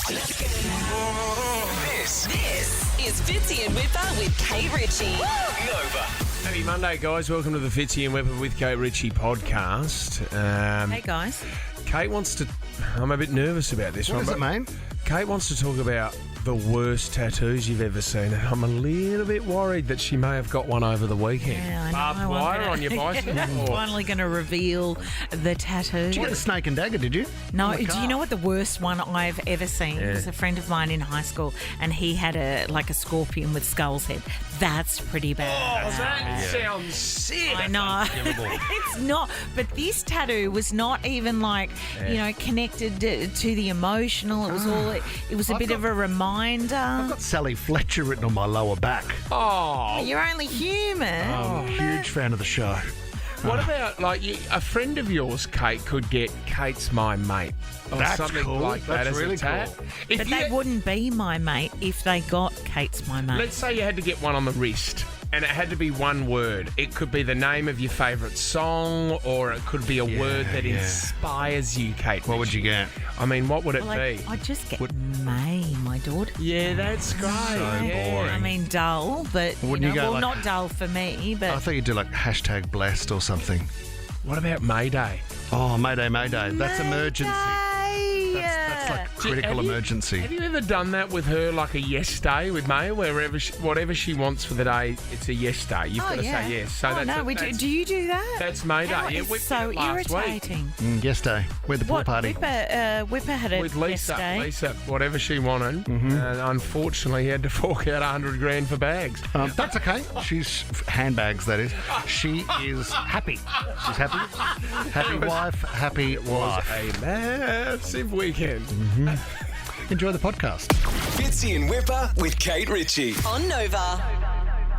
This is Fitzy and Whipper with Kate Ritchie. Nova. Happy Monday, guys. Welcome to the Fitzy and Whipper with Kate Ritchie podcast. Hey, guys. Kate wants to... I'm a bit nervous about this What one. does it mean? Kate wants to talk about the worst tattoos you've ever seen. And I'm a little bit worried that she may have got one over the weekend. Yeah, I know. Barbed wire on your bicycle? I'm or- finally going to reveal the tattoo. Did you get the snake and dagger, did you? No, On the do car? you know what the worst one I've ever seen? It was a friend of mine in high school, and he had a scorpion with skull's head. That's pretty bad. Oh, that sounds sick. I know. It's not. But this tattoo was not even connected to the emotional. It was all. It was a bit of a reminder. I've got Sally Fletcher written on my lower back. Oh, You're only human. I'm a huge fan of the show. what about, a friend of yours, Kate, could get Kate's my mate? Or That's something cool. like that That's as really a tat. cool. If But you- they wouldn't be my mate if they got Kate's my mate. Let's say you had to get one on the wrist, and it had to be one word. It could be the name of your favourite song, or it could be a word that inspires you, Kate. What would you get? I mean, what would it be? I'd just get May, my daughter. Yeah, that's great. boring. I mean, dull, but Wouldn't you go like- not dull for me, but I thought you'd do hashtag blessed or something. What about Mayday? Oh, Mayday, Mayday. That's emergency. That's like critical Have you- emergency. Have you ever done that with her, like a yes day with May, whatever she wants for the day, it's a yes day. You've got to say yes. So do you do that? That's Mayday. How, Yeah, it's we did so it last week. irritating. Yes day. We're the pool What, party. Whipper had a With Lisa, yesterday. whatever she wanted. And unfortunately, he had to fork out $100,000 for bags. That's okay. She's handbags, that is. She is happy. She's happy. Happy wife, happy life. A massive weekend. Enjoy the podcast. Fitzy and Whipper with Kate Ritchie. On Nova.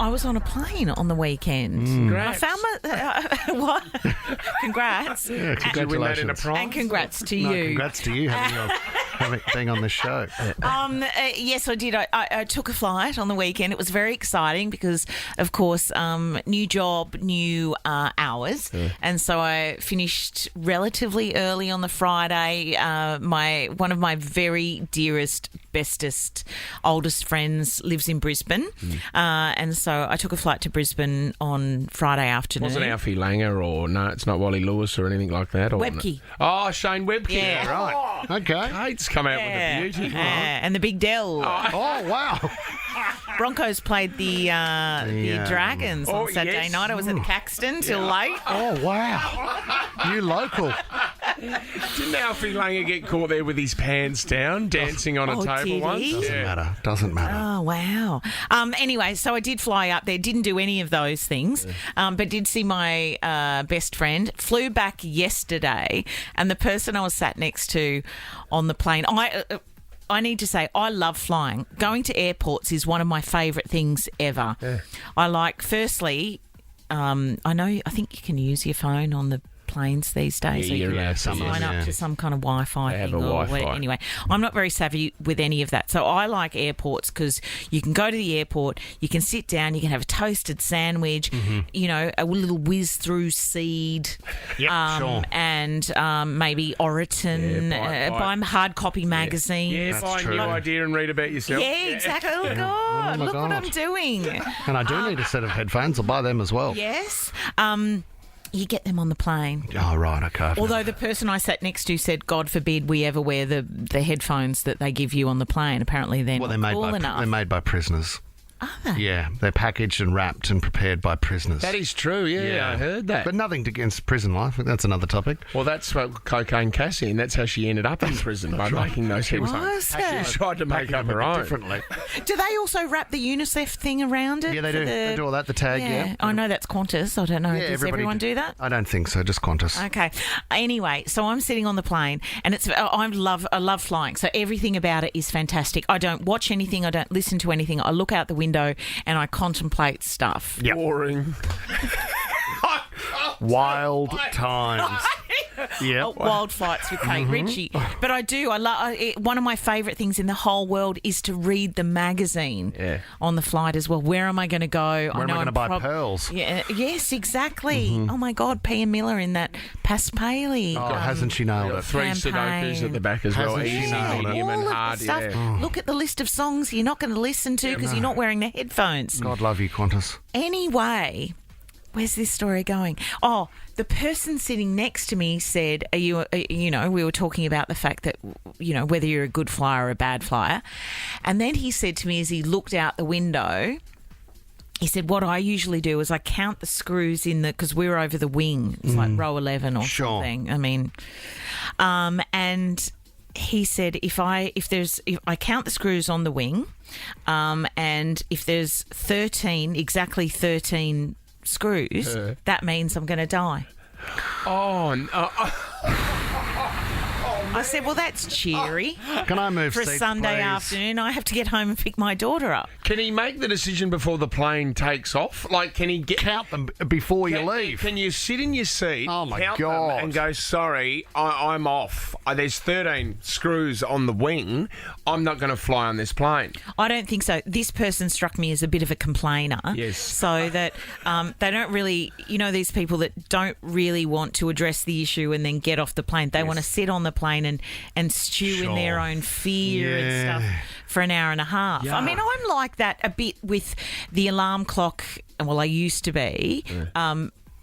I was on a plane on the weekend. Congrats. I found my... what? Congrats. Yeah, Did you win that in a congratulations. prize? And congrats to No, you. congrats to you being on this show. Yes, I did. I took a flight on the weekend. It was very exciting because, of course, new job, new hours. And so I finished relatively early on the Friday. One of my very dearest, bestest, oldest friends lives in Brisbane. And so I took a flight to Brisbane on Friday afternoon. Wasn't Alfie Langer or no, it's not Wally Lewis or anything like that? Or Webke. Oh, Shane Webke. Yeah. Right. Okay. Kate's come out with a beauty. And the Big Dell. Oh, wow. Broncos played the Dragons on Saturday night. I was at Caxton till late. Oh, wow. You local. Didn't Alfie Langer get caught there with his pants down, dancing on a Oh, table did once? he? Doesn't matter. Oh, wow. Anyway, so I did fly up there. Didn't do any of those things, but did see my best friend. Flew back yesterday, and the person I was sat next to on the plane, I need to say, I love flying. Going to airports is one of my favourite things ever. Yeah. I like, firstly, I think you can use your phone on the planes these days. Yeah, you're allowed to sign up to some kind of Wi-Fi They have thing. a Wi-Fi. Anyway, I'm not very savvy with any of that. So I like airports because you can go to the airport, you can sit down, you can have a toasted sandwich, a little whiz through seed, Yep, sure. and maybe Oraton, buy a hard copy magazine. Yeah, That's find a true. new idea and read about yourself. Yeah, exactly. Oh, God. my Look what God. I'm doing. And I do need a set of headphones. I'll buy them as well. Yes. You get them on the plane. Oh, right. Okay. Although the person I sat next to said, God forbid we ever wear the headphones that they give you on the plane. Apparently they're not cool enough. They're made by prisoners. Are they? Yeah, they're packaged and wrapped and prepared by prisoners. That is true, yeah, I heard that. But nothing against prison life. That's another topic. Well, that's what Cocaine Cassie, and that's how she ended up in prison, by making those headphones. Was it? She tried to make up her own. Differently. Do they also wrap the UNICEF thing around it? Yeah, they do. They do all that, the tag, yeah. I know that's Qantas. I don't know. Yeah, Does everyone do that? I don't think so, just Qantas. Okay. Anyway, so I'm sitting on the plane, and I love flying. So everything about it is fantastic. I don't watch anything. I don't listen to anything. I look out the window and I contemplate stuff. Yep. Boring. Wild times. Yeah. Wild Flights with Kate Ritchie. But I do. I love. One of my favourite things in the whole world is to read the magazine on the flight as well. Where am I going to go? Where am I going to buy pearls? Yeah. Yes, exactly. Oh my God, Pia Miller in that Paspaley. Oh, hasn't she nailed it? 3 campaign. Sudokus at the back as well. Hasn't she Easy, nailed it? medium, and all of hard. the stuff. Look at the list of songs you're not going to listen to because you're not wearing the headphones. God love you, Qantas. Anyway, where's this story going? Oh, the person sitting next to me said, "Are you? We were talking about the fact that whether you're a good flyer or a bad flyer," and then he said to me as he looked out the window. He said, what I usually do is I count the screws in because we're over the wing. It's like row 11 or something. I mean, and he said, if I count the screws on the wing, and if there's exactly 13 screws, that means I'm going to die. Oh, no. I said, well, that's cheery. Can I move For a seats, Sunday please? afternoon, I have to get home and pick my daughter up. Can he make the decision before the plane takes off? Like, can he Count them before you leave. Can you sit in your seat, Oh, my count God. them and go, sorry, I'm off. There's 13 screws on the wing. I'm not going to fly on this plane. I don't think so. This person struck me as a bit of a complainer. Yes. So that they don't really, these people that don't really want to address the issue and then get off the plane. They want to sit on the plane and stew in their own fear and stuff for an hour and a half. Yeah. I mean, I'm like that a bit with the alarm clock. Well, I used to be.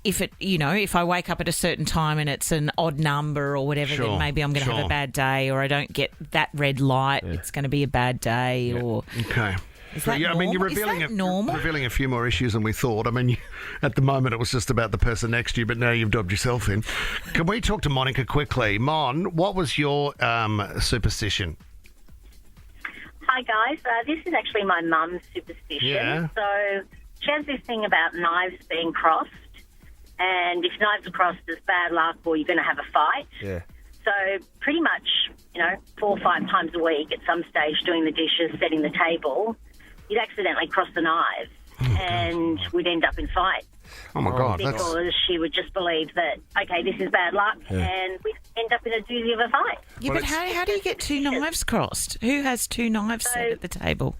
If I wake up at a certain time and it's an odd number or whatever, then maybe I'm going to have a bad day, or I don't get that red light, it's going to be a bad day. Or Okay. is that I mean, you're normal? revealing Is that normal? revealing a few more issues than we thought. I mean, at the moment it was just about the person next to you, but now you've dobbed yourself in. Can we talk to Monica quickly? Mon, what was your superstition? Hi guys, this is actually my mum's superstition. Yeah. So she has this thing about knives being crossed, and if knives are crossed, it's bad luck or you're going to have a fight. Yeah. So pretty much, 4 or 5 times a week at some stage doing the dishes, setting the table, you'd accidentally cross the knives and we'd end up in fights. Oh, my God. Because she would just believe that, okay, this is bad luck, and we'd end up in a doozy of a fight. Yeah, but how do you get 2 knives crossed? Who has 2 knives set at the table?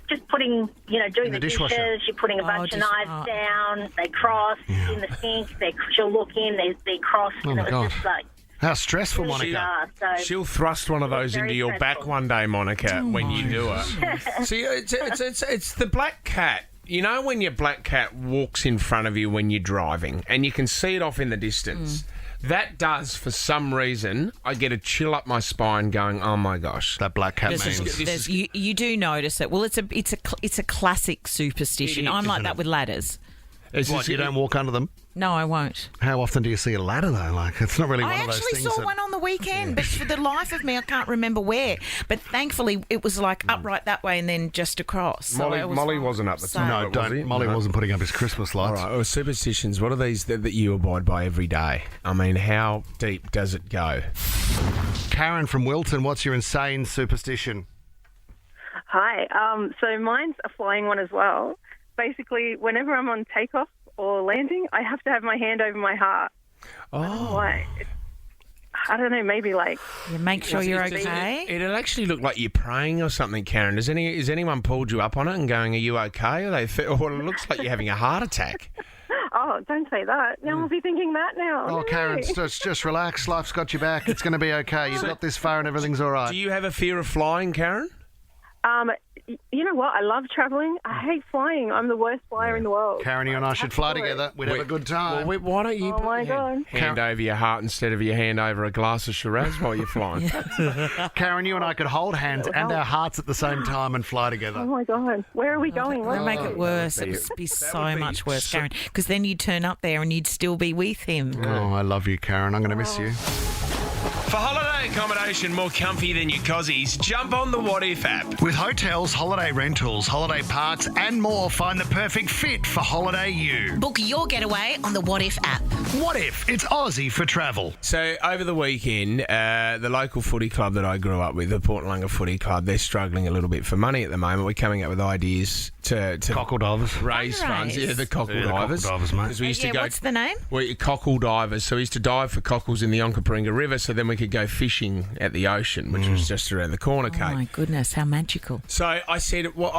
Just putting, doing the the dishwasher. dishes, you're putting a bunch of just- knives down, they cross in the sink, she'll look in, they're crossed, Oh, and my it was God. just like, How stressful, really Monica. bizarre. So She'll thrust one of those Very into your back stressful. one day, Monica, when you do it. See, it's the black cat. You know when your black cat walks in front of you when you're driving and you can see it off in the distance? That does, for some reason, I get a chill up my spine going, oh, my gosh. That black cat means. You do notice it. Well, it's a classic superstition. It is, I'm like isn't that it? with ladders. What, you don't walk under them? No, I won't. How often do you see a ladder, though? Like, it's not really one I of those actually things saw one on the weekend, but for the life of me, I can't remember where. But thankfully, it was like upright that way and then just across. So I was Molly fine. wasn't up the So- top. No, was don't. he? Molly No. wasn't putting up his Christmas All lights. right, well, superstitions, what are these that you abide by every day? I mean, how deep does it go? Karen from Wilton, what's your insane superstition? Hi. So mine's a flying one as well. Basically, whenever I'm on takeoff or landing, I have to have my hand over my heart. I don't know why. I don't know, maybe like... You make sure you're okay. It'll actually look like you're praying or something, Karen. Has anyone pulled you up on it and going, are you okay? Or it looks like you're having a heart attack. Oh, don't say that. Now I'll be thinking that now. Oh, No. Karen, just relax. Life's got you back. It's going to be okay. You've got this far and everything's all right. Do you have a fear of flying, Karen? You know what? I love travelling. I hate flying. I'm the worst flyer in the world. Karen, you and I should fly Absolutely. together. We'd have a good time. Well, why don't you Oh, put my your God. hand over your heart instead of your hand over a glass of Shiraz while you're flying? Karen, you and I could hold hands and our hearts at the same time and fly together. Oh, my God. Where are we going? That'd make it worse. would It be- would be that so would be much worse, so- Karen. Because then you'd turn up there and you'd still be with him. Oh, I love you, Karen. I'm going to miss you. For holidays Holiday accommodation more comfy than your cozies? Jump on the What If app. With hotels, holiday rentals, holiday parks, and more, find the perfect fit for holiday you. Book your getaway on the What If app. What if it's Aussie for travel? So over the weekend, the local footy club that I grew up with, the Port Lunga Footy Club, they're struggling a little bit for money at the moment. We're coming up with ideas to Cockle divers. raise funds. Fundraise. Yeah, the cockle Yeah, the divers. cockle divers, mate. 'Cause we used to go. What's the name? Cockle divers. So we used to dive for cockles in the Onkaparinga River, so then we could go fishing at the ocean, which was just around the corner, Oh Kate. my goodness, how magical. So I said, well,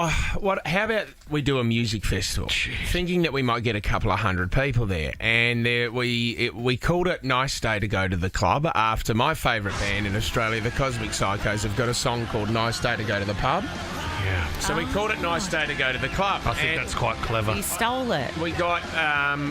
how about we do a music festival? Thinking that we might get a couple of hundred people there. And we called it Nice Day to Go to the Club after my favourite band in Australia, the Cosmic Psychos, have got a song called Nice Day to Go to the Pub. Yeah. So we called it Nice Day to Go to the Club. I think that's quite clever. You stole it. We got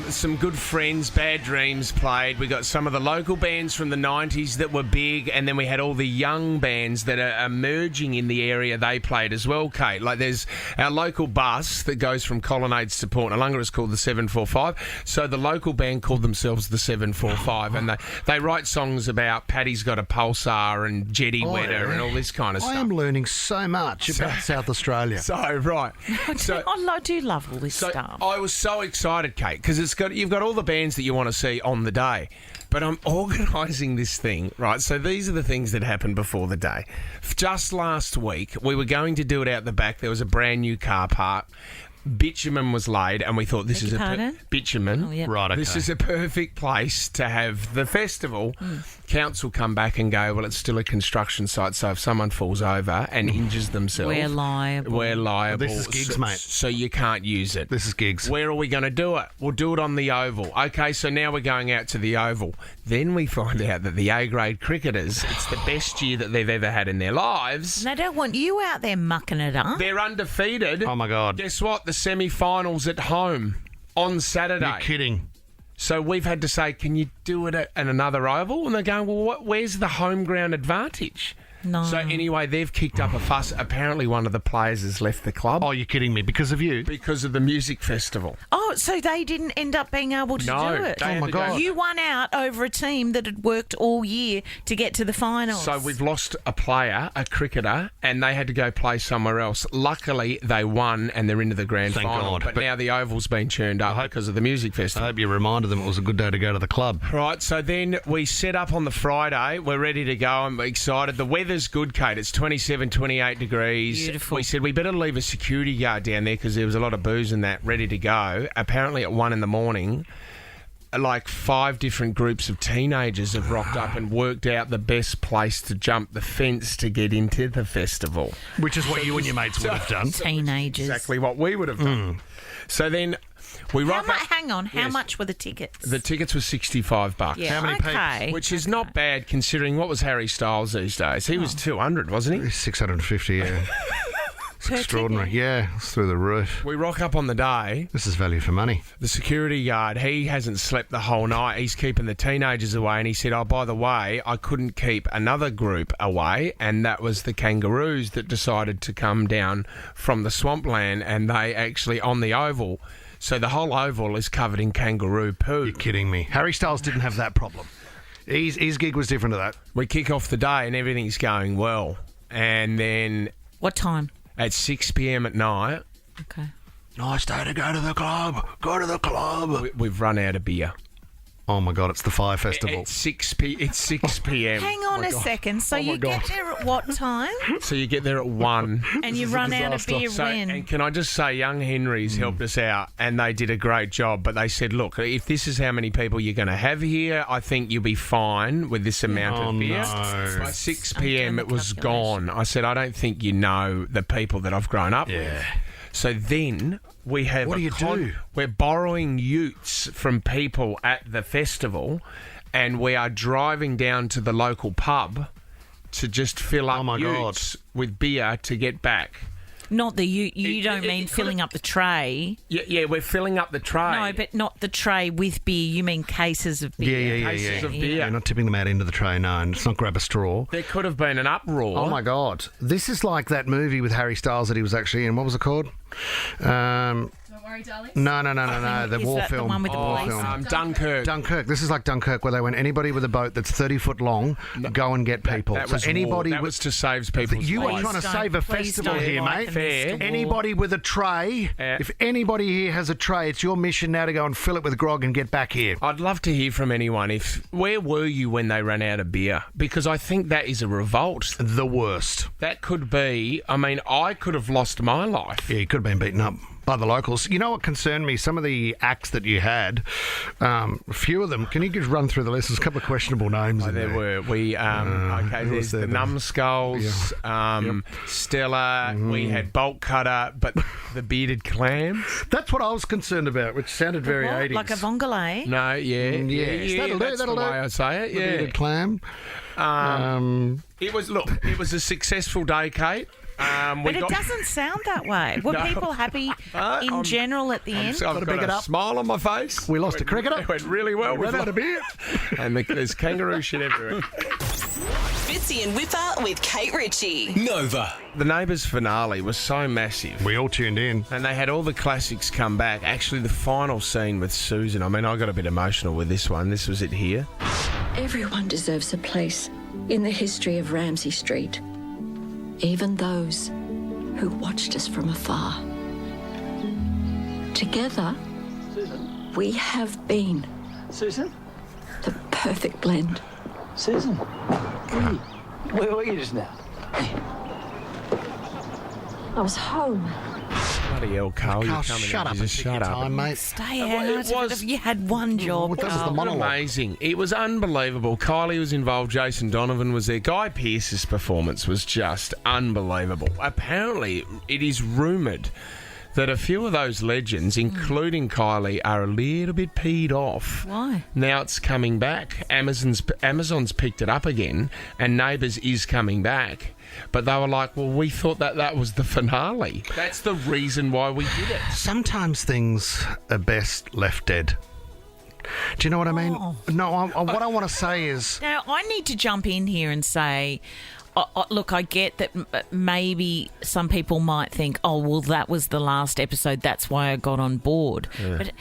some good friends. Bad Dreams played. We got some of the local bands from the 90s that were big, and then we had all the young bands that are emerging in the area. They played as well, Kate. Like there's our local bus that goes from Colonnades to Port Nalunga is called the 745. So the local band called themselves the 745, and they write songs about Paddy's Got a Pulsar and Jetty Wetter and all this kind of I stuff. am learning so much about South Australia. So right. So I do love all this stuff. I was so excited, Kate, because you've got all the bands that you want to see on the day. But I'm organising this thing, right? So these are the things that happened before the day. Just last week, we were going to do it out the back. There was a brand new car park. Bitumen was laid, and we thought this is bitumen. Oh, yeah. Right, okay. This is a perfect place to have the festival. Council come back and go, well, it's still a construction site, so if someone falls over and injures themselves, We're liable. We're liable. This is gigs, mate. So you can't use it. This is gigs. Where are we going to do it? We'll do it on the Oval. Okay, so now we're going out to the Oval. Then we find out that the A-grade cricketers, it's the best year that they've ever had in their lives. And they don't want you out there mucking it up. They're undefeated. Oh, my God. Guess what? The semi-finals at home on Saturday. You're kidding. So we've had to say, can you do it at another Oval? And they're going, well, where's the home ground advantage? No. So anyway, they've kicked up a fuss. Apparently one of the players has left the club. Oh, you're kidding me. Because of you? Because of the music festival. Oh, so they didn't end up being able to No, do it. they had my to go- God. You won out over a team that had worked all year to get to the finals. So we've lost a player, a cricketer, and they had to go play somewhere else. Luckily, they won and they're into the grand Thank final. God. But But- now the Oval's been churned up because of the music I festival. hope you reminded them it was a good day to go to the club. Right, so then we set up on the Friday. We're ready to go. I'm excited. The weather's good, Kate. It's 27, 28 degrees. Beautiful. We said we better leave a security guard down there because there was a lot of booze and that ready to go. Apparently at 1 a.m, like 5 different groups of teenagers have rocked up and worked out the best place to jump the fence to get into the festival. Which is what you and your mates would have done. Teenagers. Exactly what we would have done. So then we rock up. Hang on, how Yes. much were the tickets? The tickets were $65. yeah, How many okay. Which is not bad considering what was Harry Styles these days. He was 200, wasn't he? 650, yeah. It's Per extraordinary. Yeah, it's through the roof. We rock up on the day. This is value for money. The security guard, he hasn't slept the whole night. He's keeping the teenagers away. And he said, oh, by the way, I couldn't keep another group away. And that was the kangaroos that decided to come down from the swampland. And they actually, on the Oval. So the whole Oval is covered in kangaroo poo. You're kidding me. Harry Styles didn't have that problem. His gig was different to that. We kick off the day and everything's going well. And then What time? at 6 p.m. at night, Okay. Nice day to go to the club. Go to the club. we've run out of beer. Oh, my God, it's the Fyre Festival. It's 6 p.m. Hang on a second. So you get there at what time? So you get there at 1. And you run out of beer So, when? and can I just say, Young Henry's helped us out, and they did a great job. But they said, look, if this is how many people you're going to have here, I think you'll be fine with this amount Oh, of beer. no. By 6 p.m., the it was calculation. gone. I said, I don't think you know the people that I've grown up with. So then we have What do you do? We're borrowing utes from people at the festival, and we are driving down to the local pub to just fill up Oh, my God. utes with beer to get back. Not the you don't mean it filling up the tray. Yeah, we're filling up the tray. No, but not the tray with beer. You mean cases of beer. Yeah. Cases of beer. You're not tipping them out into the tray, no. And it's not grab a straw. There could have been an uproar. Oh, my God. This is like that movie with Harry Styles that he was actually in. What was it called? Sorry, darling. No. The Is war that the film. one with the war police? film. Dunkirk. Dunkirk. This is like Dunkirk, where they went, anybody with a boat that's 30 foot long, go and get people. That was war. That was to save people's You were lives. trying to save a Please festival don't here, like mate. the Mr. War. Anybody with a tray, if anybody here has a tray, it's your mission now to go and fill it with grog and get back here. I'd love to hear from anyone. Where were you when they ran out of beer? Because I think that is a revolt. The worst. That could be. I mean, I could have lost my life. Yeah, you could have been beaten up by the locals. You know what concerned me? Some of the acts that you had, a few of them, can you just run through the list? There's a couple of questionable names in there. There were. There's the Numbskulls, Stella, we had Bolt Cutter, but the Bearded Clams. That's what I was concerned about, which sounded very What? 80s. Like a vongole? No, Yes, that'll do, that's that'll the do. way I say it, The yeah. bearded clam. It was a successful day, Kate. But it doesn't sound that way. Were people happy in general at the end? I've got a smile on my face. We lost a cricketer. It went really well. We ran out of beer. And there's kangaroo shit everywhere. Fitzy and Whipper with Kate Ritchie. Nova. The Neighbours finale was so massive. We all tuned in. And they had all the classics come back. Actually, the final scene with Susan, I mean, I got a bit emotional with this one. This was it here. Everyone deserves a place in the history of Ramsay Street, even those who watched us from afar. Together, we have been Susan? the perfect blend. Susan? Where were you just now? I was home. Bloody hell, Carl, you're Carl, coming shut in. up Just and shut take your up. time, mate. Stay Well, out. it was- You had one job. Well, that was the Carl. monologue. Amazing. It was unbelievable. Kylie was involved. Jason Donovan was there. Guy Pearce's performance was just unbelievable. Apparently, it is rumoured that a few of those legends, including Kylie, are a little bit peed off. Why? Now it's coming back. Amazon's picked it up again, and Neighbours is coming back. But they were like, well, we thought that was the finale. That's the reason why we did it. Sometimes things are best left dead. Do you know what I mean? No, what I want to say is... Now, I need to jump in here and say, look, I get that maybe some people might think, oh, well, that was the last episode. That's why I got on board. Yeah. But,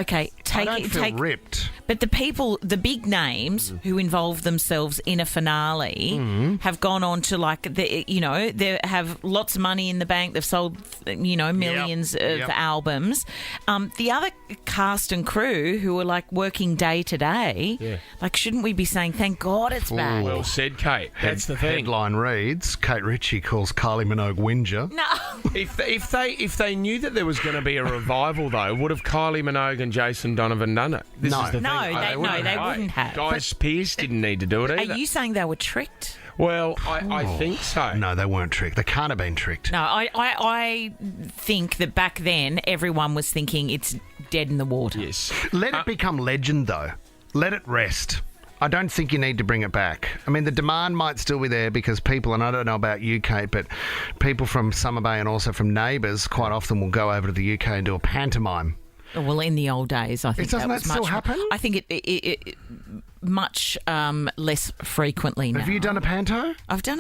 okay, I don't feel ripped. But the people, the big names who involve themselves in a finale have gone on to, like, they have lots of money in the bank. They've sold, millions of albums. The other cast and crew who are, like, working day to day, like, shouldn't we be saying, thank God it's back? Well said, Kate. That's the thing. Headline reads, Kate Ritchie calls Kylie Minogue whinger. No. If they knew that there was going to be a revival, though, would have Kylie Minogue and Jason Donovan done it? This is the thing. They wouldn't have. Guy Pearce didn't need to do it either. Are you saying they were tricked? Well, I think so. No, they weren't tricked. They can't have been tricked. No, I think that back then everyone was thinking it's dead in the water. Yes. Let it become legend, though. Let it rest. I don't think you need to bring it back. I mean, the demand might still be there because people, and I don't know about you, Kate, but people from Summer Bay and also from Neighbours quite often will go over to the UK and do a pantomime. Well, in the old days, I think Doesn't that was that still much happen? I think it much less frequently now. Have you done a panto? I've done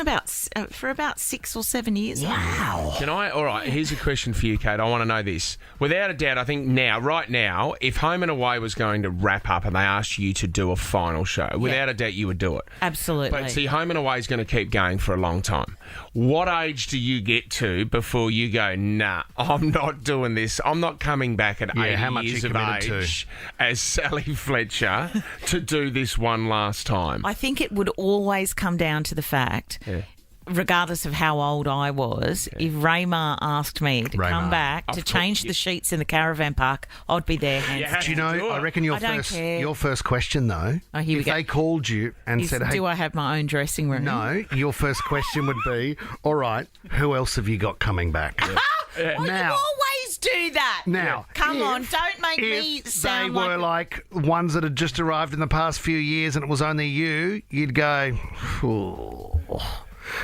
for about 6 or 7 years. Wow. Can I? All right, here's a question for you, Kate. I want to know this. Without a doubt, I think right now, if Home and Away was going to wrap up and they asked you to do a final show, without a doubt you would do it. Absolutely. But see, Home and Away is going to keep going for a long time. What age do you get to before you go, nah, I'm not doing this. I'm not coming back at 80 how much years you of committed age as Sally Fletcher to do this one last time? I think it would always come down to the fact, regardless of how old I was, if Raymar asked me to come back to change the sheets in the caravan park, I'd be there. Do you know, I reckon your first question, though, here we if go. they called you and said, hey... Do I have my own dressing room? No, your first question would be, all right, who else have you got coming back? Well, you always do that. Now, come on, don't make me sound they were like ones that had just arrived in the past few years and it was only you, you'd go,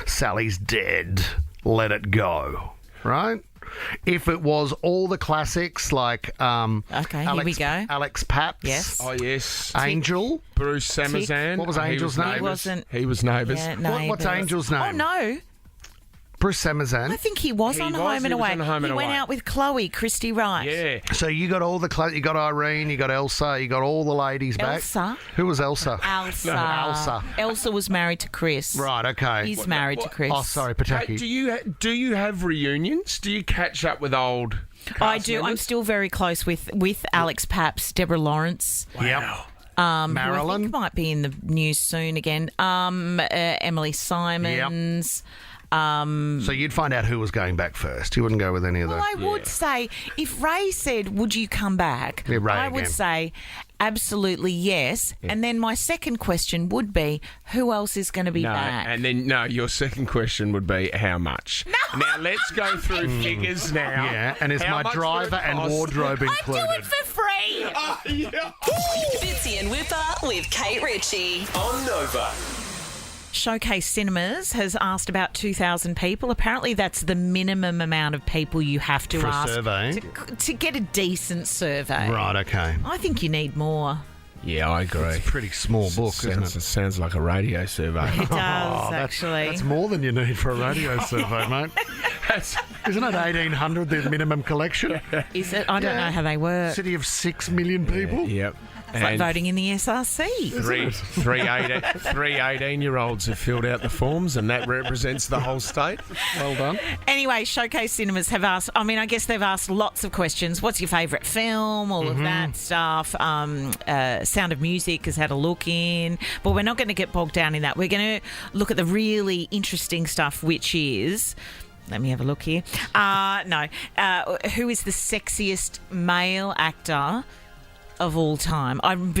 Sally's dead, let it go, right? If it was all the classics like here we go. Alex Paps. Yes. Oh, yes. Angel. Bruce Samazan. What was Angel's name? He was Neighbours. Yeah, What's Angel's name? Oh, no. Bruce Samazan. I think he was on Home and Away. He went out with Chloe, Christy Wright. Yeah. So you got all the you got Irene, you got Elsa, you got all the ladies back. Elsa? Who was Elsa? Elsa. Elsa. Elsa was married to Chris. Right, okay. He's married to Chris. Oh, sorry, Hey, Pataki. do you have reunions? Do you catch up with old cast I do. members? I'm still very close with Alex Paps, Deborah Lawrence. Yep. Who I Marilyn. think might be in the news soon again. Emily Simons. So you'd find out who was going back first. You wouldn't go with any of Well, those. I would say if Ray said, "Would you come back?" Yeah, Ray I would again. say absolutely yes. And then my second question would be, who else is going to be back? And then your second question would be how much? No. Now let's go through figures now. Yeah, and is How my much would driver it and cost? wardrobe I do included? it for free. Fitzy and Whipper with Kate Ritchie. On Nova. Showcase Cinemas has asked about 2,000 people. Apparently, that's the minimum amount of people you have to For a ask survey? to get a decent survey. Right, okay. I think you need more. Yeah, I agree. It's a pretty small book, isn't it? Sounds like a radio survey. It does, Oh, actually. That's more than you need for a radio survey, mate. Isn't it 1,800 the minimum collection? Is it? I don't know how they work. City of 6 million people? Yep. It's like voting in the SRC. Three 18-year-olds have filled out the forms, and that represents the whole state. Well done. Anyway, Showcase Cinemas have asked, I guess they've asked lots of questions. What's your favourite film? All of that stuff. Sound of Music has had a look in. But we're not going to get bogged down in that. We're going to look at the really interesting stuff, which is... Let me have a look here. Who is the sexiest male actor of all time? I'm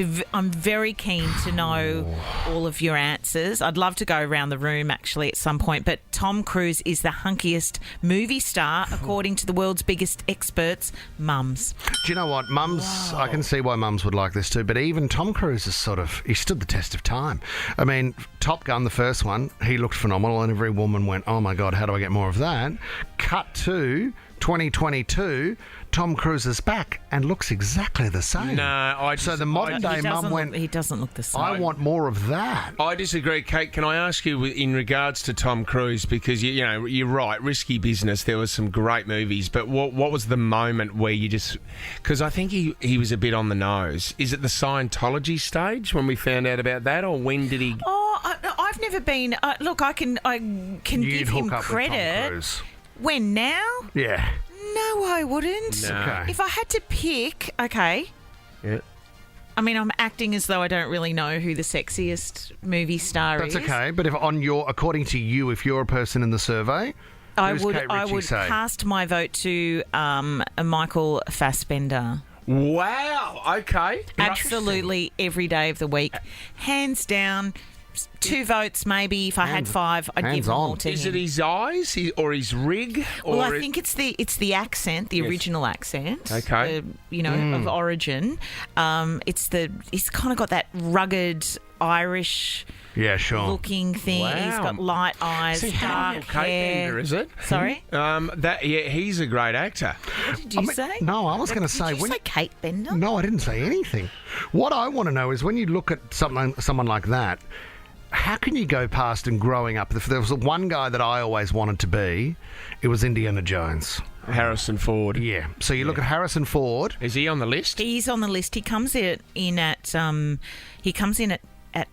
very keen to know all of your answers. I'd love to go around the room actually at some point, but Tom Cruise is the hunkiest movie star according to the world's biggest experts, mums. Do you know what? Mums, I can see why mums would like this too, but even Tom Cruise is he stood the test of time. I mean, Top Gun, the first one, he looked phenomenal and every woman went, oh my God, how do I get more of that? Cut to 2022, Tom Cruise is back and looks exactly the same. So the modern day mum went, he doesn't look the same. I want more of that. I disagree, Kate. Can I ask you in regards to Tom Cruise, because you're right, risky business. There was some great movies, but what was the moment where you just? Because I think he was a bit on the nose. Is it the Scientology stage when we found out about that, or when did he? Oh, I've never been. Look, I can You'd give him hook up with Tom credit. Cruise. When now? Yeah. No, I wouldn't. No. Okay. If I had to pick, okay. Yeah. I mean, I'm acting as though I don't really know who the sexiest movie star That's is. okay, but according to you, if you're a person in the survey, I who's would Kate Ritchie say? cast my vote to Michael Fassbender. Wow. Okay. Absolutely every day of the week. Hands down. 2 votes maybe. If I had 5, I'd give them all to Is him. it his eyes or his rig? Well, I think it's the accent, the original accent. Okay. Of origin. He's kind of got that rugged Irish Yeah, sure. looking thing. Wow. He's got light eyes, dark Kate hair. Bender, is it? Sorry? He's a great actor. Did you say? No, I was going to say... Did you say Kate Bender? No, I didn't say anything. What I want to know is when you look at someone like that, how can you go past and growing up? If there was one guy that I always wanted to be, it was Indiana Jones. Harrison Ford. Yeah. So you look at Harrison Ford. Is he on the list? He's on the list. He comes in at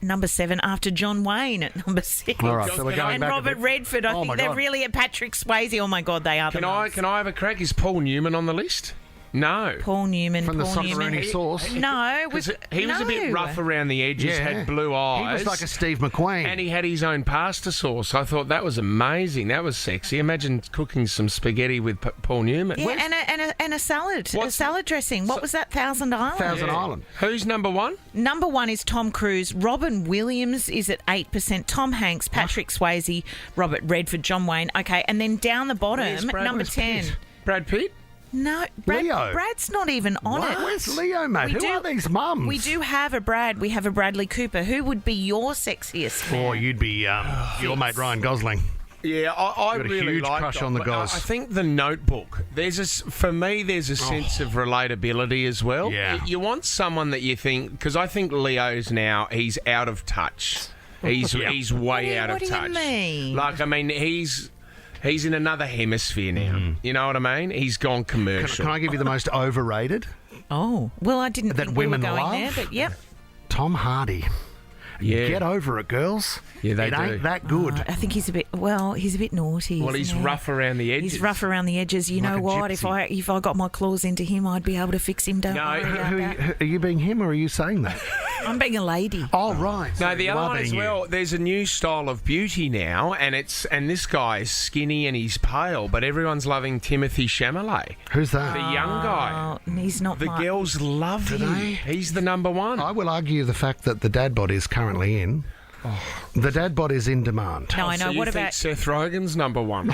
number 7 after John Wayne at number 6. All right, so we're going and back a Robert bit. Redford. I Oh, think my they're God. really at Patrick Swayze. Oh my God, they are. Can I have a crack? Is Paul Newman on the list? No. Paul Newman. From the Paul Newman. Socceroni sauce. No, Because he was a bit rough around the edges, Yeah. had blue eyes. He was like a Steve McQueen. And he had his own pasta sauce. I thought that was amazing. That was sexy. Imagine cooking some spaghetti with Paul Newman. Yeah, and a salad, a What's- salad dressing. What was that? Thousand Island. Thousand Island. Who's number 1? Number 1 is Tom Cruise. Robin Williams is at 8%. Tom Hanks, Patrick Swayze, Robert Redford, John Wayne. Okay, and then down the bottom, number 10. Brad Pitt? No, Leo. Brad's not even on it. Where's Leo, mate? Who are these mums? We do have a Brad. We have a Bradley Cooper. Who would be your sexiest man? Or you'd be your mate Ryan Gosling. Yeah, I got a really huge like crush on the guys. I think The Notebook. For me, there's a sense of relatability as well. Yeah. You want someone that you think, because I think Leo's now, he's out of touch. He's way out of touch. What do you mean? Like, I mean, he's He's in another hemisphere now. You know what I mean? He's gone commercial. Can I give you the most overrated? Oh, well, I didn't That think we were women going love? there, but yep. Tom Hardy. Yeah. Get over it, girls. Yeah, they it do. ain't that good. I think he's a bit naughty. Well, isn't he's he? rough around the edges. He's rough around the edges. You Like know a what? gypsy. If I got my claws into him, I'd be able to fix him. Don't No, worry about that. Are you being him or are you saying that? I'm being a lady. Oh, right. No, So the you other are one as being you. well. There's a new style of beauty now, and this guy is skinny and he's pale, but everyone's loving Timothy Chalamet, Who's that? the young guy. Oh, he's not. The girls love him. He's the number one. I will argue the fact that the dad bod is currently in. The dad bod is in demand. No, I know. So you What think about Seth Rogen's number one?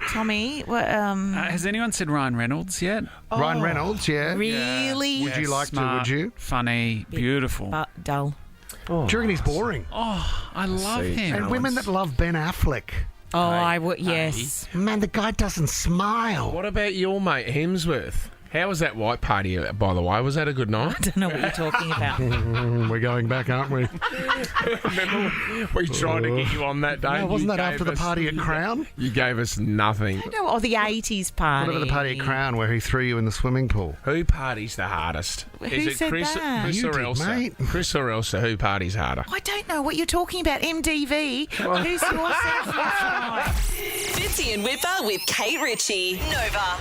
Tommy? What, Has anyone said Ryan Reynolds yet? Ryan Reynolds, yeah. really? Would you like Smart, to, would you? Funny, beautiful. But dull. Do you reckon he's boring? I love him. And women that love Ben Affleck. Oh, I would. Yes. Man, the guy doesn't smile. What about your mate Hemsworth? How was that white party, by the way? Was that a good night? I don't know what you're talking about. We're going back, aren't we? Remember, we tried to get you on that day. No, wasn't You that after gave the us- party at Crown? You gave us nothing. No, or the 80s party. Whatever the party at Crown where he threw you in the swimming pool. Who parties the hardest? Who Is it said Chris, that? Chris You or did, Elsa? mate. Chris or Elsa? Who parties harder? I don't know what you're talking about. MDV. Who's your guy? Fitzy and Whipper with Kate Ritchie. Nova.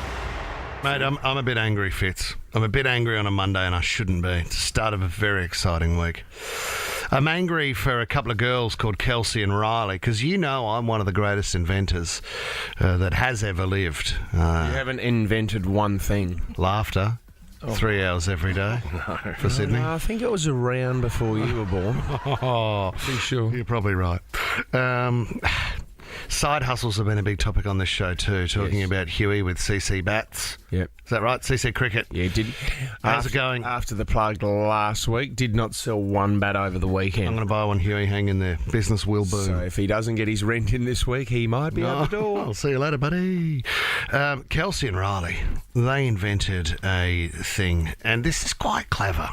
Mate, I'm a bit angry, Fitz. I'm a bit angry on a Monday and I shouldn't be. It's the start of a very exciting week. I'm angry for a couple of girls called Kelsey and Riley because you know I'm one of the greatest inventors that has ever lived. You haven't invented one thing. Laughter. 3 hours every day for Sydney. No, I think it was around before you were born. Oh, Pretty sure. you're probably right. Side hustles have been a big topic on this show too, talking Yes. about Huey with CC Bats. Yep. Is that right? CC Cricket. Yeah, did. How's it after- going? After the plug last week, did not sell one bat over the I'm weekend. going to buy one, Huey. Hang in there. Business will boom. So if he doesn't get his rent in this week, he might be out the door. I'll see you later, buddy. Kelsey and Riley, they invented a thing, and this is quite clever.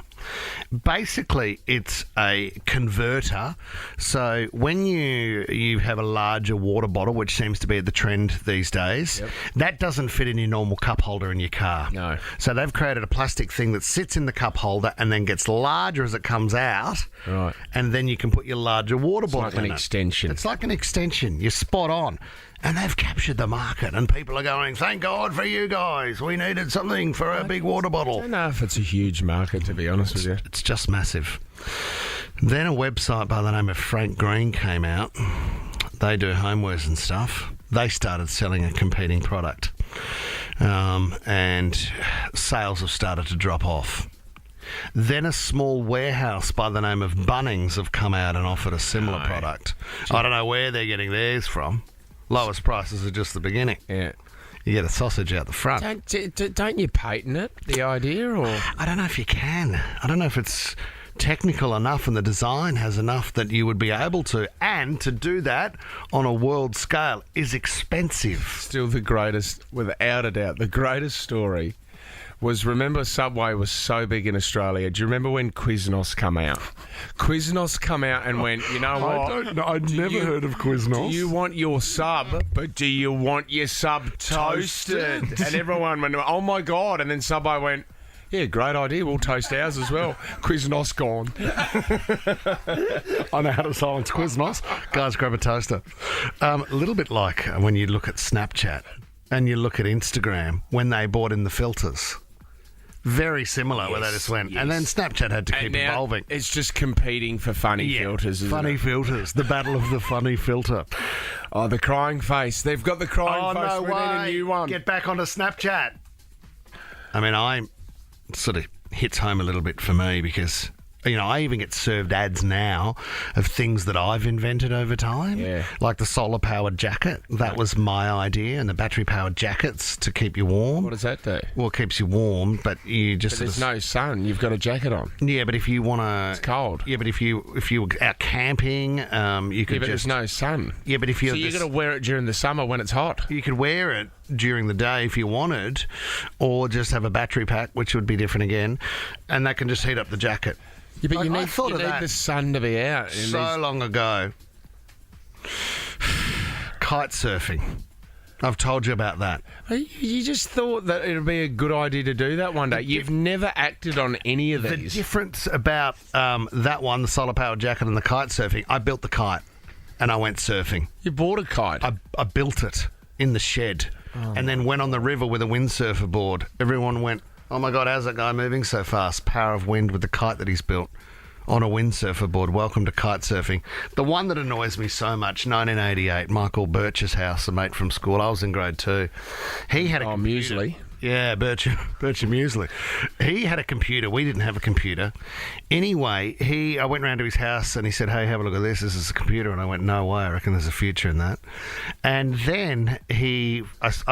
Basically, it's a converter. So when you have a larger water bottle, which seems to be the trend these days, that doesn't fit in your normal cup holder in your car. No. So they've created a plastic thing that sits in the cup holder and then gets larger as it comes out. Right. And then you can put your larger water bottle like an in it. extension. It's like an extension. You're spot on. And they've captured the market, and people are going, thank God for you guys. We needed something for our big water I bottle. don't know if it's a huge market, to be honest with you. It's just massive. Then a website by the name of Frank Green came out. They do homewares and stuff. They started selling a competing product. And sales have started to drop off. Then a small warehouse by the name of Bunnings have come out and offered a similar product. I don't know where they're getting theirs from. Lowest prices are just the beginning. Yeah. You get a sausage out the front. Don't you patent it, the idea, or? I don't know if you can. I don't know if it's technical enough and the design has enough that you would be able to. And to do that on a world scale is expensive. Still the greatest, without a doubt, the greatest story was, remember Subway was so big in Australia. Do you remember when Quiznos come out? Quiznos come out and went, you know what? I'd never heard of Quiznos. Do you want your sub, but do you want your sub toasted? And everyone went, oh my God. And then Subway went, yeah, great idea. We'll toast ours as well. Quiznos gone. I know how to silence Quiznos. Guys, grab a toaster. A little bit like when you look at Snapchat and you look at Instagram when they brought in the filters. Very similar, where they just went. And then Snapchat had to keep And now evolving. it's just competing for funny filters. Isn't Funny it? filters. The battle of the funny filter. Oh, the crying face. They've got the crying face. no We need a new one. Get back onto Snapchat. I mean, I sort of hits home a little bit for me because, you know, I even get served ads now of things that I've invented over time. Yeah. Like the solar-powered jacket. That was my idea. And the battery-powered jackets to keep you warm. What does that do? Well, it keeps you warm, but you just... But there's sort of- no sun. You've got a jacket on. Yeah, but if you want to... It's cold. Yeah, but if you were out camping, you Yeah, could but just... there's no sun. Yeah, but if you're... So you've got to wear it during the summer when it's hot. You could wear it during the day if you wanted, or just have a battery pack, which would be different again, and that can just heat up the jacket. Yeah, but you I need, thought you of need that the sun to be out. And so long ago. God, kite surfing. I've told you about that. You just thought that it would be a good idea to do that one day. You've never acted on any of The these. difference about that one, the solar powered jacket and the kite surfing, I built the kite and I went surfing. You bought a kite. I built it in the shed and then went on the river with a windsurfer board. Everyone went, oh my God, how's that guy moving so fast? Power of wind with the kite that he's built on a windsurfer board. Welcome to kite surfing. The one that annoys me so much, 1988, Michael Birch's house, a mate from school. I was in grade 2. He had a computer. Muesli. Yeah, Birch and Muesli. He had a computer. We didn't have a computer. Anyway, I went round to his house and he said, hey, have a look at this. This is a computer. And I went, no way. I reckon there's a future in that. And then I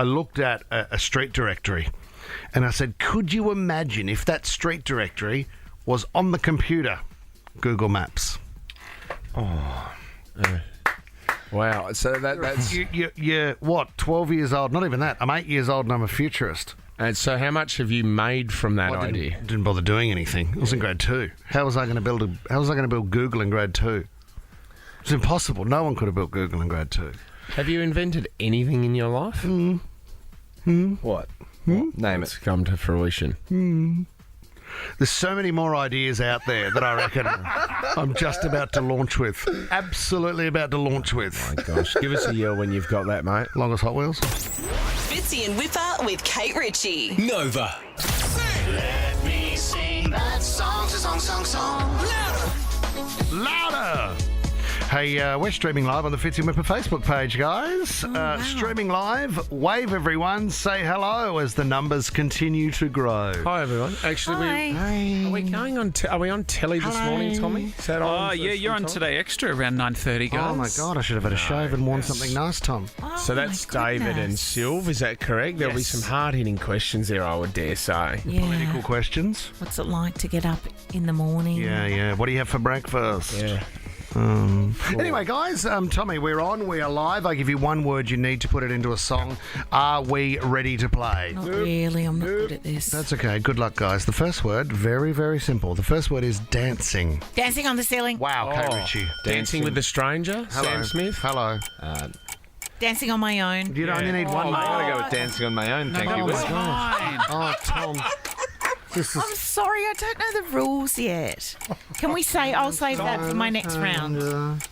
looked at a street directory and I said, could you imagine if that street directory was on the computer? Google Maps. Wow. So that's... You're, what, 12 years old? Not even that. I'm 8 years old and I'm a futurist. And so how much have you made from that idea? Didn't bother doing anything. I was in grade 2. How was I going to build Google in grade 2? It's impossible. No one could have built Google in grade 2. Have you invented anything in your life? What? Name It's it. come to fruition. There's so many more ideas out there that I reckon I'm just about to launch with. Absolutely about to launch with. My gosh. Give us a yell when you've got that, mate. Longest Hot Wheels. Fitzy and Whipper with Kate Ritchie. Nova. Let me sing that song. Louder! Hey, we're streaming live on the Fitzy and Whipper Facebook page, guys. wow. Streaming live. Wave, everyone. Say hello as the numbers continue to grow. Hi, everyone. Actually, are we going on? Are we on telly this morning, Tommy? Is that on? Oh, yeah, you're on Today Extra around 9:30, guys. Oh, my God. I should have had a shave and worn something nice, Tom. So that's David and Sylv, is that correct? There'll be some hard-hitting questions there, I would dare say. Yeah. Political questions. What's it like to get up in the morning? Yeah. What do you have for breakfast? Yeah. Anyway, guys, Tommy, we're on. We are live. I give you one word. You need to put it into a song. Are we ready to play? Not really. I'm not good at this. That's okay. Good luck, guys. The first word, very, very simple. The first word is dancing. Dancing on the ceiling. Wow, Kate Ritchie. Dancing with the Stranger, Sam Smith. Hello. Dancing on my own. You only need one, I'm mate. going to go with dancing on my own. Thank you. my God. Oh, Tom. This is... I'm sorry, I don't know the rules yet. Can we say I'll save that for my next round?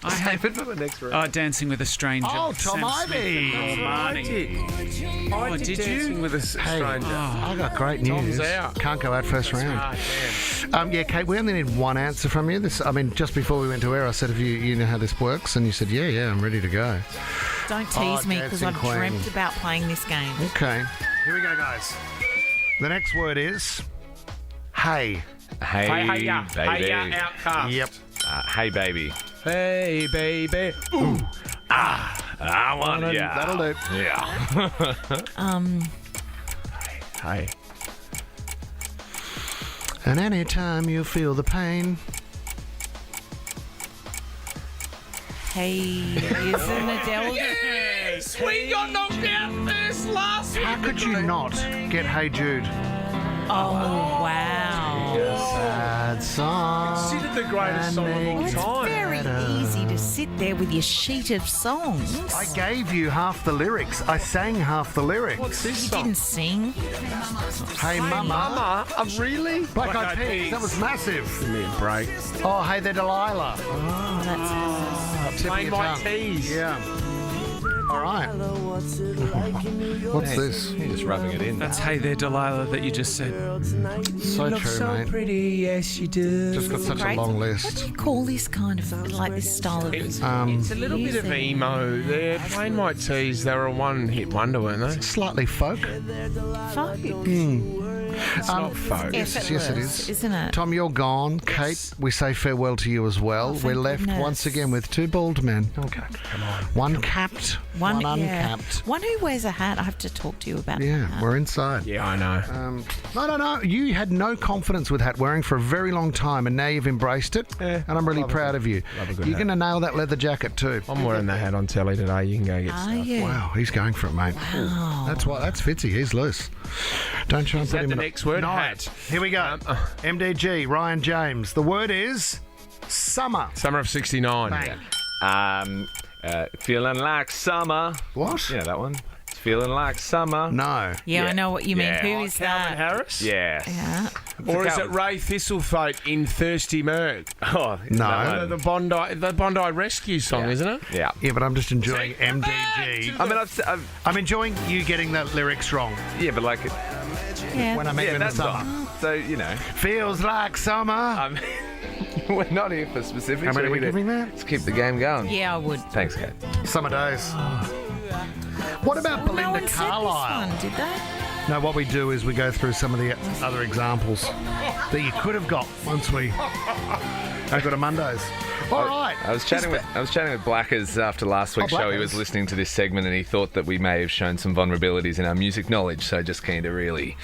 I have it for the next round. Dancing with a Stranger. Oh, Tom Sam Ivy. Smith. I did did Dancing you? with a Hey, Stranger. I got great news. Tom's out. Can't go out first round. Yeah, Kate, we only need one answer from you. Just before we went to air, I said, "Have you know how this works?" And you said, "Yeah, I'm ready to go." Don't tease me because dancing I've queen. dreamt about playing this game. Okay, here we go, guys. The next word is hey. Hey, baby. Outcast. Yep. Hey, baby. Hey, baby. Ooh. I want ya. That'll do. Yeah. Hey. And anytime you feel the pain. Hey, isn't Adele? Yes, we got knocked out first last week. How could you not get Hey Jude? Oh, wow. Sad song. Considered the greatest song of all It's time. very easy to sit there with your sheet of songs. I gave you half the lyrics. I sang half the lyrics. What's this You song? didn't sing. Hey, Mama. Really? Black Eyed Peas. That was massive. Give me a break. Oh, hey there, Delilah. Oh, that's Plain white tees. Yeah. All right. What's this? You're just rubbing it in. That's Hey There, Delilah, that you just said. So true, mate. Pretty, yes you do. Just got such a great. long What list. do you call this kind of, like this style of It's a little bit of emo. They're Plain White Tees. They were a one-hit wonder, weren't they? Slightly folk. folk? It's not folk. Yes, it is. Isn't it? Tom, you're gone. Kate, we say farewell to you as well. We're left goodness. once again with two bald men. Okay, come on. One capped, one uncapped. One who wears a hat. I have to talk to you about Yeah, that. we're inside. Yeah, I know. No. You had no confidence with hat wearing for a very long time, and now you've embraced it. Yeah, and I'm really love a proud good- of you. love a good You're hat. going to nail that leather jacket too. I'm wearing the hat on telly today. You can go get Are stuff. you? Wow, he's going for it, mate. Wow. That's Fitzy. He's loose. Don't try and Is put that him the in next word? No. Hat. Here we go. MDG, Ryan James. The word is summer. Summer of '69. Bang. Feeling like summer. What? Yeah, that one. It's feeling like summer. No. Yeah, I know what you mean. Yeah. Who is Calvin that? Harris? Yes. Yeah. Or is it Ray Thistlethwaite in Thirsty Merc? Oh, No. The Bondi Rescue song, isn't it? Yeah. Yeah, but I'm just enjoying MDG. I mean, I'm enjoying you getting the lyrics wrong yeah, but like, Yeah. when I meet you in the that's summer. not. So, you know, Feels like summer. we're not here for specifics. How many are we We're here to- giving that? Let's keep the game going. Yeah, I would. Thanks, Kate. Summer days. What about No Belinda one said Carlisle? this one, did they? No, what we do is we go through some of the other examples that you could have got once we go to Mondays. All right. I was chatting with Blackers after last week's show. He was Blackers. listening to this segment and he thought that we may have shown some vulnerabilities in our music knowledge. So just keen to really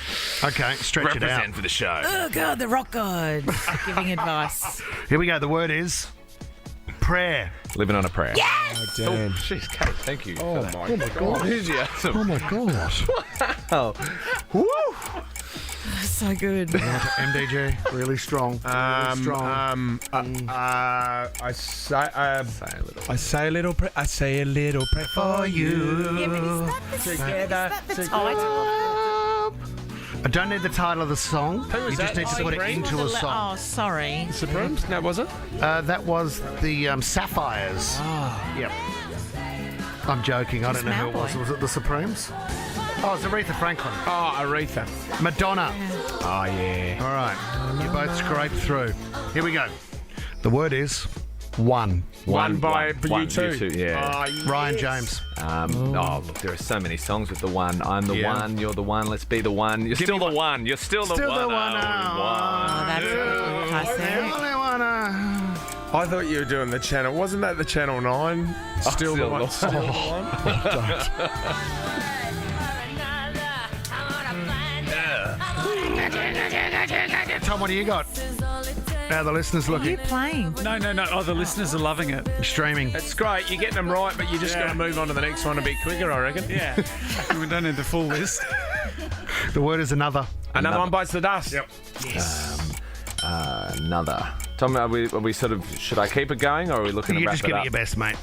Okay, stretch it out. represent for the show. Oh, God, the rock gods giving advice. Here we go. The word is prayer. Living on a prayer. Yes! Oh, damn. Jeez, Kate, thank you. Oh, for my that. God. Enthusiasm. Oh my gosh. Oh. Woo! So good. MDG, really strong. Really strong. I say a little prayer. I say a little prayer for you. Yeah, but is that the title? I don't need the title of the song. Who is you just that? need to put it Supremes? into a song. Oh, sorry. Supremes? No, was it? That was the Sapphires. Yep. I'm joking. I don't know who it was. Malboy. Was it the Supremes? Oh, it's Aretha Franklin. Oh, Aretha. Madonna. Oh, yeah. All right. You both scraped through. Here we go. The word is one. One by one, U2. U2, yeah. Oh, yes. Ryan James. Oh, look, there are so many songs with the one. I'm the Yeah. one, you're the one, let's be the one. You're still the one. You're still the Still one. the one. Oh, that's a classic. Only one. I thought you were doing the channel. Wasn't that the Channel 9? Still the one. Still the one. Tom, what do you got? How are the listeners What are looking? you playing? No. Oh, the listeners are loving it. Streaming. It's great. You're getting them right, but you just got to move on to the next one a bit quicker, I reckon. Yeah. We don't need the full list. The word is another. Another one bites the dust. Yep. Another. Tom, are we sort of, should I keep it going or are we looking You to wrap just it give it up? your best, mate.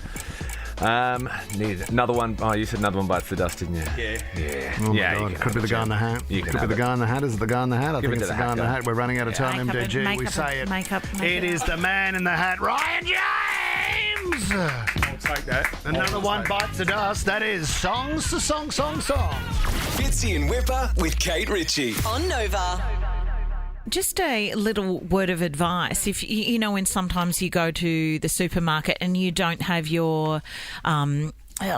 Need another one. Oh, you said another one bites the dust, didn't you? Yeah. Yeah. Oh my yeah, God. you can Could be have the it, guy in the Jim. hat. You can Could be have the it. guy in the hat. Is it the guy in the hat? I Give think it it's to the the guy in the hat, hat. We're running out of time, Makeup, MDG. We makeup, say it. makeup. It is the man in the hat, Ryan James. I'll take that. Another one bites the dust. That is songs to song. Fitzy and Whipper with Kate Ritchie. On Nova. Just a little word of advice. If you know, when sometimes you go to the supermarket and you don't have your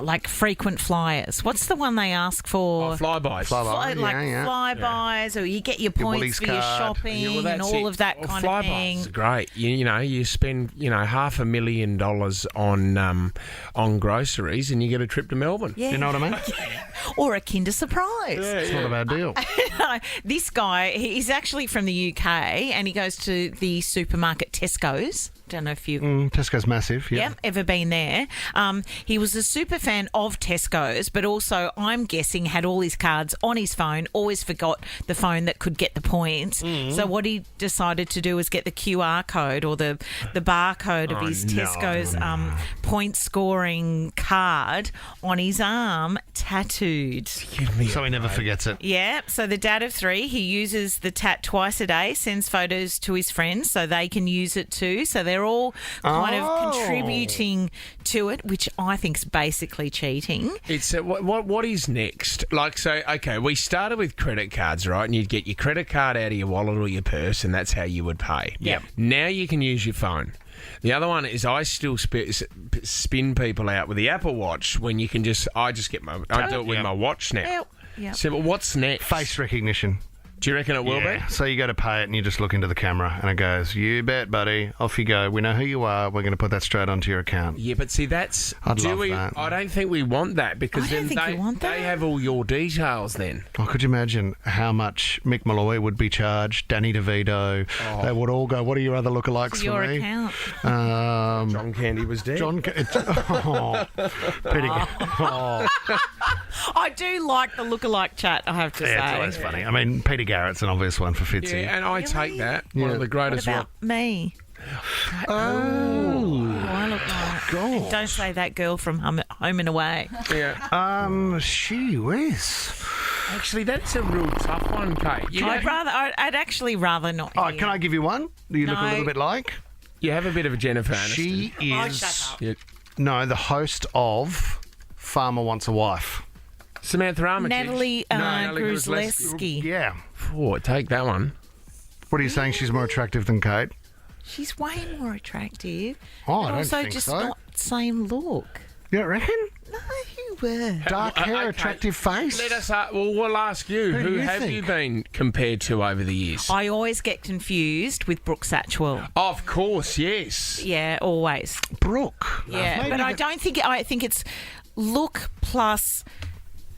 like frequent flyers. What's the one they ask for? Flybys. Flybys, or you get your points Woolies for your card. shopping Yeah, well, and that's all it. of that Well, kind of Flybys thing. are great. You know, you spend $500,000 on groceries, and you get a trip to Melbourne. Yeah. You know what I mean? Or a Kinder Surprise. It's not a bad deal. This guy, he's actually from the UK, and he goes to the supermarket Tesco's. Don't know if you've Tesco's massive. Yeah. ever been there. He was a super fan of Tesco's, but also, I'm guessing, had all his cards on his phone, always forgot the phone that could get the points. So what he decided to do was get the QR code or the barcode of his Tesco's point scoring card on his arm tattooed. So he never forgets it. Yeah, so the dad of 3, he uses the tat twice a day, sends photos to his friends so they can use it too. So they're all kind of contributing to it, which I think is basically cheating. It's what is next? Like, so, okay, we started with credit cards, right? And you'd get your credit card out of your wallet or your purse, and that's how you would pay. Yep. Now you can use your phone. The other one is I still spin people out with the Apple Watch when you can I do it with my watch now. Yep. So, but what's next? Face recognition. Do you reckon it will be? So you go to pay it and you just look into the camera and it goes, you bet, buddy. Off you go. We know who you are. We're going to put that straight onto your account. Yeah, but see, that's... I'd love that. I don't think we want that because I don't then think we want that. they have all your details then. Oh, could you imagine how much Mick Malloy would be charged, Danny DeVito? They would all go, what are your other lookalikes for Your me? account. John Candy was dead. I do like the lookalike chat, I have to say. Yeah, it's always funny. I mean, Peter Garrett's an obvious one for Fitzy. Yeah, and I take that. One of the What greatest about me? Oh. I look like... God. Don't say that girl from Home and Away. Yeah. She whiz. Actually, that's a real tough one, Kate. I'd actually rather not. Oh, hear. can I give you one? Do you look a No. little bit like? You have a bit of a Jennifer Aniston. She is. shut up. Yeah. No, the host of Farmer Wants a Wife. Samantha Armitage. Natalie Natalie Gruzleski. Yeah. Oh, take that one. What are you saying? She's more attractive than Kate? She's way more attractive. Oh, and I don't also think just so. not same look. You don't reckon? No, you were. Dark hair, Okay. attractive face. Let us. We'll ask you. Who do Who you have think? you been compared to over the years? I always get confused with Brooke Satchwell. Of course, yes. Yeah, always. Brooke. Yeah, Maybe but I don't think. I think it's look plus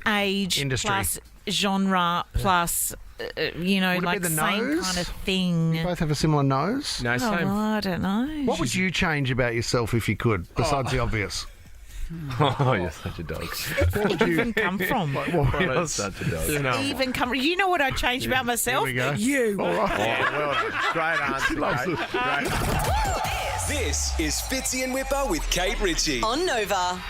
age Industry. plus genre plus Would it like be the same nose? kind of thing. You both have a similar nose. No, Oh, same. well, I don't know. What would you change about yourself if you could, besides the obvious? Oh, you're such a dog. What would you even come from? What You're else? such a dog. You know. Even come. You know what I changed about myself? Here we go. You. All right. Well done. Great answer, Kate. Great answer. This is Fitzy and Whipper with Kate Ritchie. On Nova.